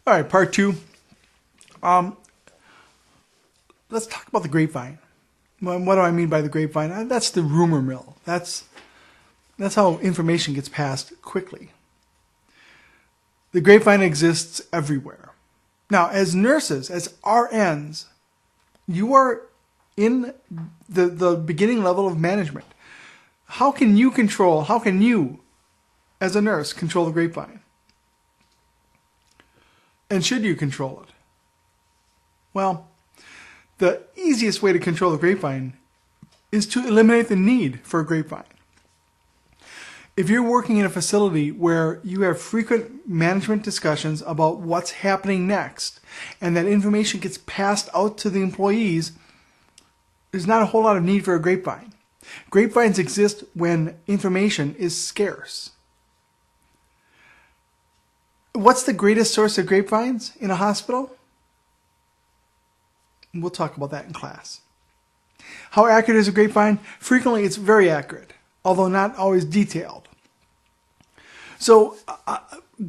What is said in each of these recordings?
All right, part two. Um, let's talk about the grapevine. What do I mean by the grapevine? That's the rumor mill. That's how information gets passed quickly. The grapevine exists everywhere. Now, as nurses, as RNs, you are in the beginning level of management. How can you, as a nurse, control the grapevine? And should you control it? Well, the easiest way to control the grapevine is to eliminate the need for a grapevine. If you're working in a facility where you have frequent management discussions about what's happening next, and that information gets passed out to the employees, there's not a whole lot of need for a grapevine. Grapevines exist when information is scarce. What's the greatest source of grapevines in a hospital? We'll talk about that in class. How accurate is a grapevine? Frequently, it's very accurate, although not always detailed. So,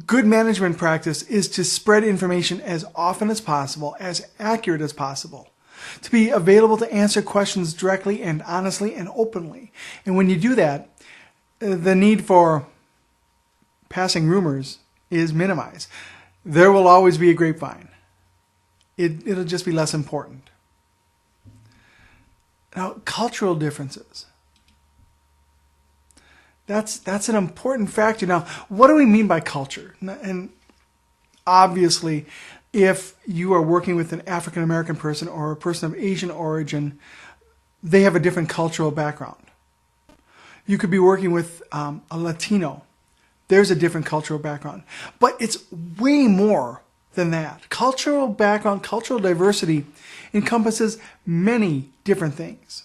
good management practice is to spread information as often as possible, as accurate as possible, to be available to answer questions directly and honestly and openly. And when you do that, the need for passing rumors is minimized. There will always be a grapevine. It'll just be less important. Now, cultural differences. That's an important factor. Now, what do we mean by culture? And obviously, if you are working with an African American person or a person of Asian origin, they have a different cultural background. You could be working with a Latino. There's a different cultural background. But it's way more than that. Cultural background, cultural diversity encompasses many different things.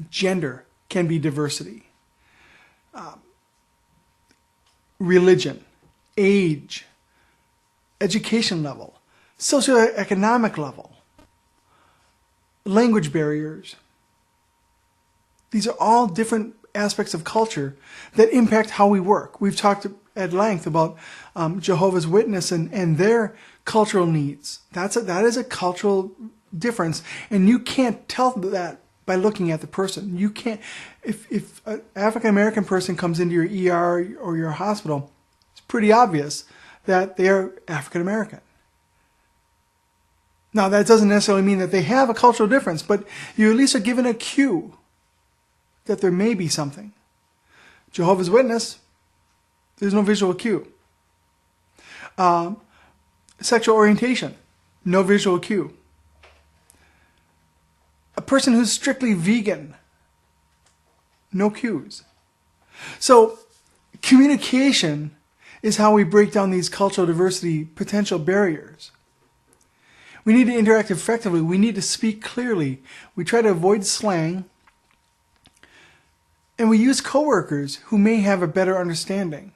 Gender can be diversity. Religion, age, education level, socioeconomic level, language barriers. These are all different aspects of culture that impact how we work. We've talked at length about Jehovah's Witness and their cultural needs. That is a cultural difference, and you can't tell that by looking at the person. You can't. If an African American person comes into your ER or your hospital, it's pretty obvious that they are African American. Now, that doesn't necessarily mean that they have a cultural difference, but you at least are given a cue that there may be something. Jehovah's Witness, there's no visual cue. Sexual orientation, no visual cue. A person who's strictly vegan, no cues. So communication is how we break down these cultural diversity potential barriers. We need to interact effectively. We need to speak clearly. We try to avoid slang. And we use coworkers who may have a better understanding.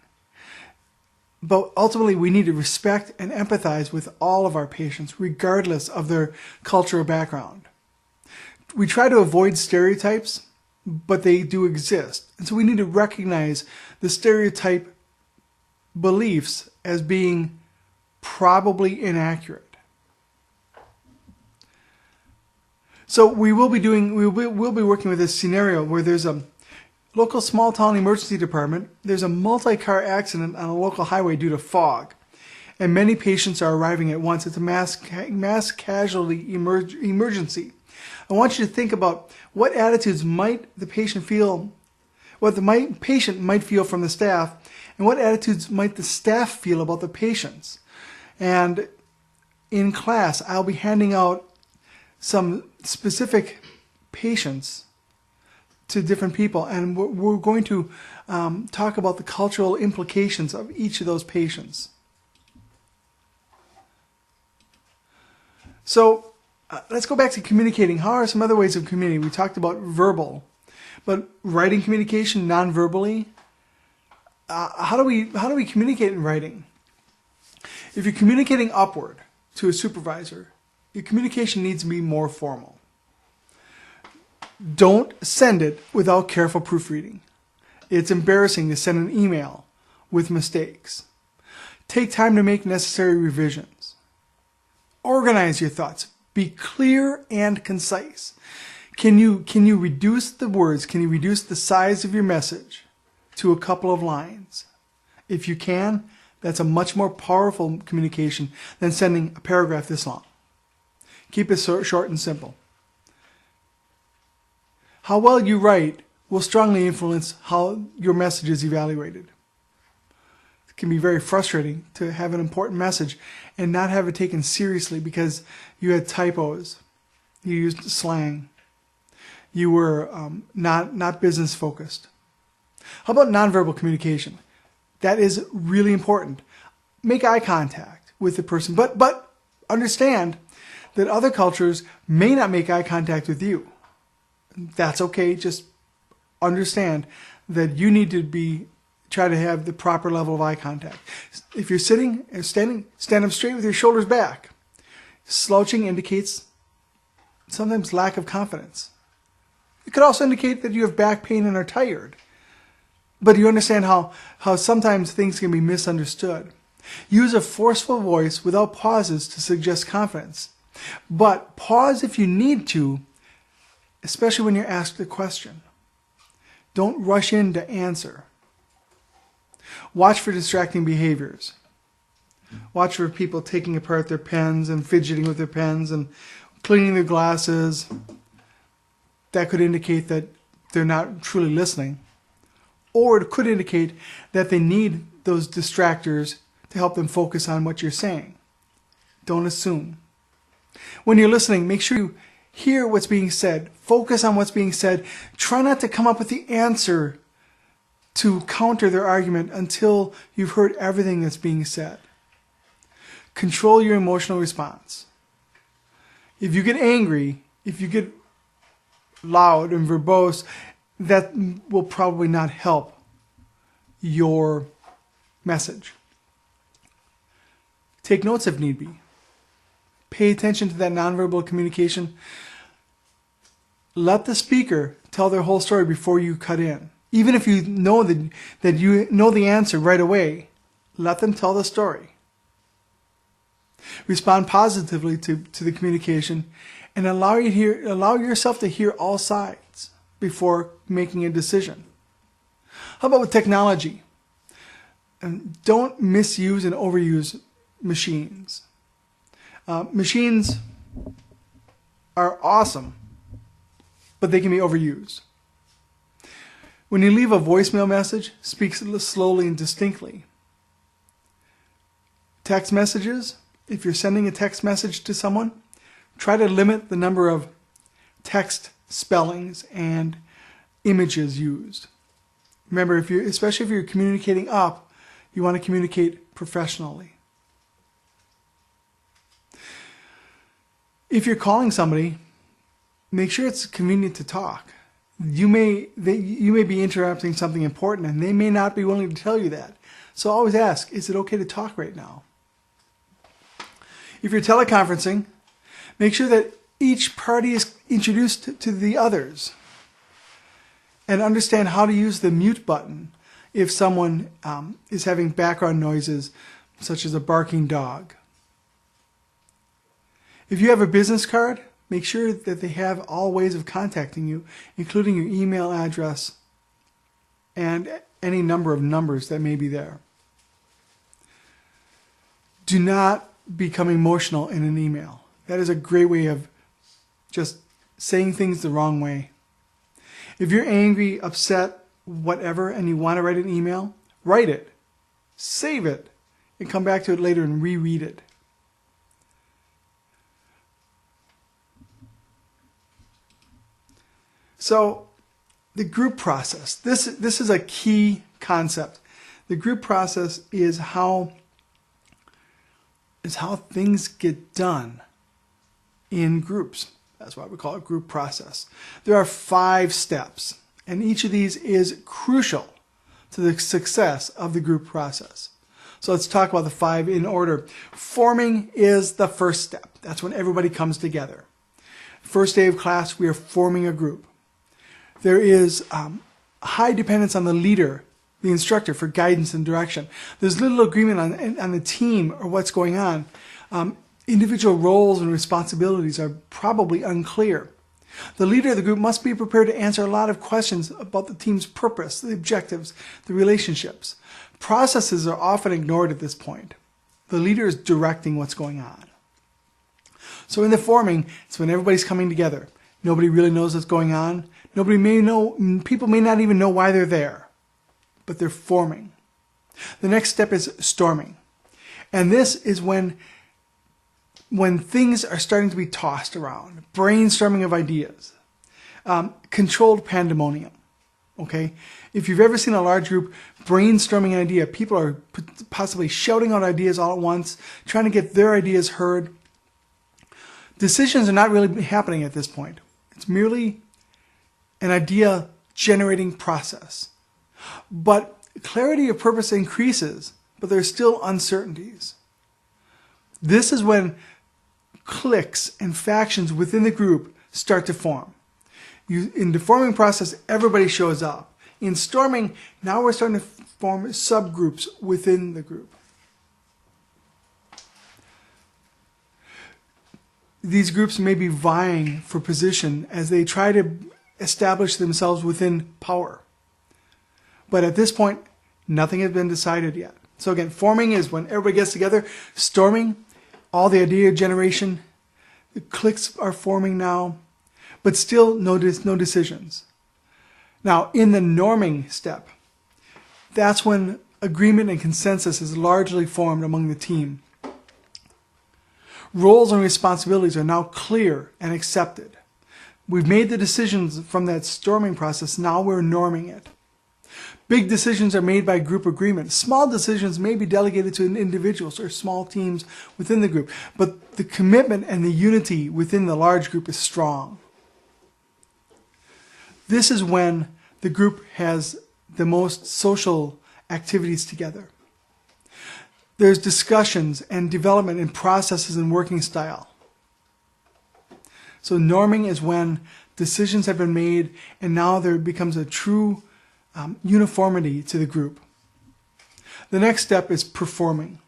But ultimately, we need to respect and empathize with all of our patients, regardless of their cultural background. We try to avoid stereotypes, but they do exist. And so we need to recognize the stereotype beliefs as being probably inaccurate. So we'll be working with this scenario where there's a local small town emergency department. There's a multi-car accident on a local highway due to fog, and many patients are arriving at once. It's a mass casualty emergency. I want you to think about what attitudes might the patient feel, what the patient might feel from the staff, and what attitudes might the staff feel about the patients. And in class, I'll be handing out some specific patients to different people, and we're going to talk about the cultural implications of each of those patients. So let's go back to communicating. How are some other ways of communicating? We talked about verbal, but writing communication non-verbally. How do we communicate in writing? If you're communicating upward to a supervisor, your communication needs to be more formal. Don't send it without careful proofreading. It's embarrassing to send an email with mistakes. Take time to make necessary revisions. Organize your thoughts. Be clear and concise. Can you reduce the words? Can you reduce the size of your message to a couple of lines? If you can, that's a much more powerful communication than sending a paragraph this long. Keep it short and simple. How well you write will strongly influence how your message is evaluated. It can be very frustrating to have an important message and not have it taken seriously because you had typos, you used slang, you were not business focused. How about nonverbal communication? That is really important. Make eye contact with the person, but understand that other cultures may not make eye contact with you. That's okay. Just understand that you need to try to have the proper level of eye contact. If you're sitting or standing, stand up straight with your shoulders back. Slouching indicates sometimes lack of confidence. It could also indicate that you have back pain and are tired. But you understand how sometimes things can be misunderstood. Use a forceful voice without pauses to suggest confidence. But pause if you need to, especially when you're asked a question. Don't rush in to answer. Watch for distracting behaviors. Watch for people taking apart their pens and fidgeting with their pens and cleaning their glasses. That could indicate that they're not truly listening. Or it could indicate that they need those distractors to help them focus on what you're saying. Don't assume. When you're listening, make sure you hear what's being said. Focus on what's being said. Try not to come up with the answer to counter their argument until you've heard everything that's being said. Control your emotional response. If you get angry, if you get loud and verbose, that will probably not help your message. Take notes if need be. Pay attention to that nonverbal communication. Let the speaker tell their whole story before you cut in. Even if you know that you know the answer right away, let them tell the story. Respond positively to the communication and allow yourself to hear all sides before making a decision. How about with technology? And don't misuse and overuse machines. Machines are awesome, but they can be overused. When you leave a voicemail message, speak slowly and distinctly. Text messages, if you're sending a text message to someone, try to limit the number of text spellings and images used. Remember, especially if you're communicating up, you want to communicate professionally. If you're calling somebody, make sure it's convenient to talk. You may be interrupting something important and they may not be willing to tell you that. So always ask, is it okay to talk right now? If you're teleconferencing, make sure that each party is introduced to the others. And understand how to use the mute button if someone is having background noises such as a barking dog. If you have a business card, make sure that they have all ways of contacting you, including your email address and any number of numbers that may be there. Do not become emotional in an email. That is a great way of just saying things the wrong way. If you're angry, upset, whatever, and you want to write an email, write it, save it, and come back to it later and reread it. So, the group process. This is a key concept. The group process is how things get done in groups. That's why we call it group process. There are 5 steps, and each of these is crucial to the success of the group process. So let's talk about the 5 in order. Forming is the first step. That's when everybody comes together. First day of class, we are forming a group. There is high dependence on the leader the instructor for guidance and direction. There's little agreement on the team or what's going on. Individual roles and responsibilities are probably unclear. The leader of the group must be prepared to answer a lot of questions about the team's purpose, the objectives, the relationships. Processes are often ignored at this point. The leader is directing what's going on. So in the forming, it's when everybody's coming together. Nobody really knows what's going on. People may not even know why they're there, but they're forming. The next step is storming. And this is when things are starting to be tossed around, brainstorming of ideas, controlled pandemonium, okay? If you've ever seen a large group brainstorming an idea, people are possibly shouting out ideas all at once, trying to get their ideas heard. Decisions are not really happening at this point. It's merely an idea generating process. But clarity of purpose increases, but there's still uncertainties. This is when cliques and factions within the group start to form. In the forming process, everybody shows up. In storming, now we're starting to form subgroups within the group. These groups may be vying for position as they try to establish themselves within power. But at this point, nothing has been decided yet. So again, forming is when everybody gets together. Storming, all the idea generation, the cliques are forming now, but still no decisions. Now, in the norming step, that's when agreement and consensus is largely formed among the team. Roles and responsibilities are now clear and accepted. We've made the decisions from that storming process, now we're norming it. Big decisions are made by group agreement. Small decisions may be delegated to individuals or small teams within the group, but the commitment and the unity within the large group is strong. This is when the group has the most social activities together. There's discussions and development in processes and working style. So norming is when decisions have been made and now there becomes a true uniformity to the group. The next step is performing.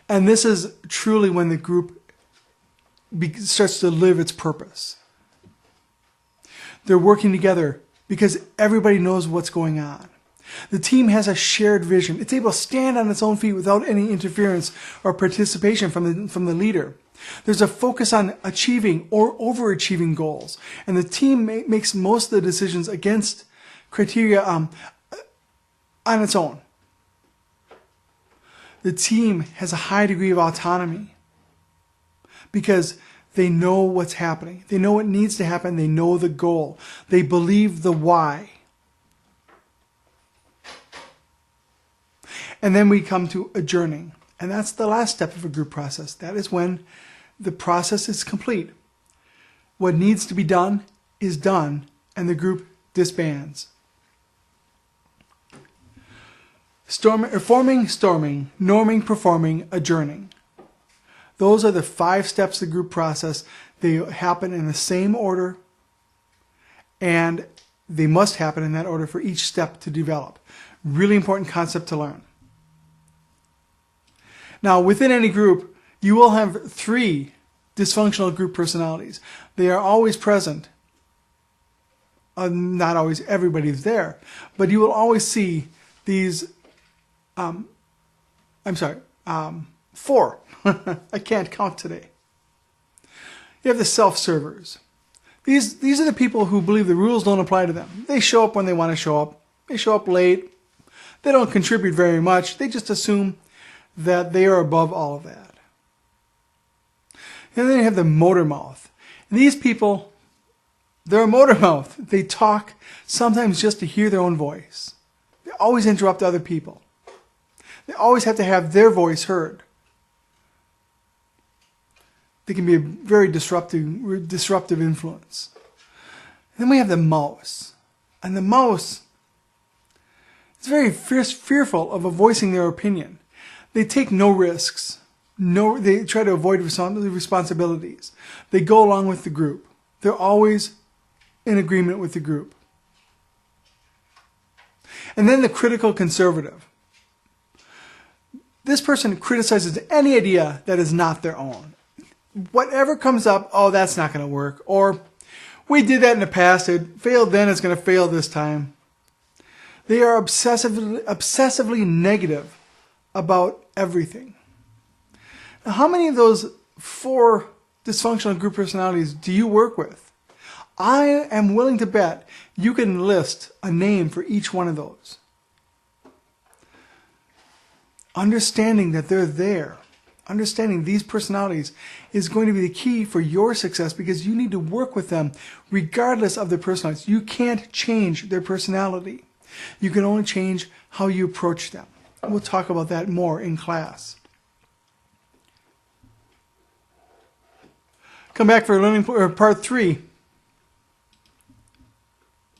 And this is truly when the group starts to live its purpose. They're working together because everybody knows what's going on. The team has a shared vision. It's able to stand on its own feet without any interference or participation from the leader. There's a focus on achieving or overachieving goals. And the team makes most of the decisions against criteria on its own. The team has a high degree of autonomy because they know what's happening. They know what needs to happen. They know the goal. They believe the why. And then we come to adjourning. And that's the last step of a group process. That is when the process is complete. What needs to be done is done, and the group disbands. Forming, storming, norming, performing, adjourning. Those are the 5 steps of the group process. They happen in the same order, and they must happen in that order for each step to develop. Really important concept to learn. Now, within any group, you will have 3 dysfunctional group personalities. They are always present. Not always everybody's there, but you will always see these 4. I can't count today. You have the self-servers. These are the people who believe the rules don't apply to them. They show up when they want to show up. They show up late. They don't contribute very much. They just assume that they are above all of that. And then you have the motor mouth. And these people, they're a motor mouth. They talk sometimes just to hear their own voice. They always interrupt other people. They always have to have their voice heard. They can be a very disruptive influence. Then we have the mouse. And the mouse is very fearful of voicing their opinion. They take no risks. They try to avoid responsibilities. They go along with the group. They're always in agreement with the group. And then the critical conservative. This person criticizes any idea that is not their own. Whatever comes up, oh, that's not going to work. Or, we did that in the past, it failed then, it's going to fail this time. They are obsessively negative about everything. Now, how many of those 4 dysfunctional group personalities do you work with? I am willing to bet you can list a name for each one of those. Understanding that they're there, understanding these personalities is going to be the key for your success, because you need to work with them regardless of their personalities. You can't change their personality. You can only change how you approach them. We'll talk about that more in class. Come back for learning part 3.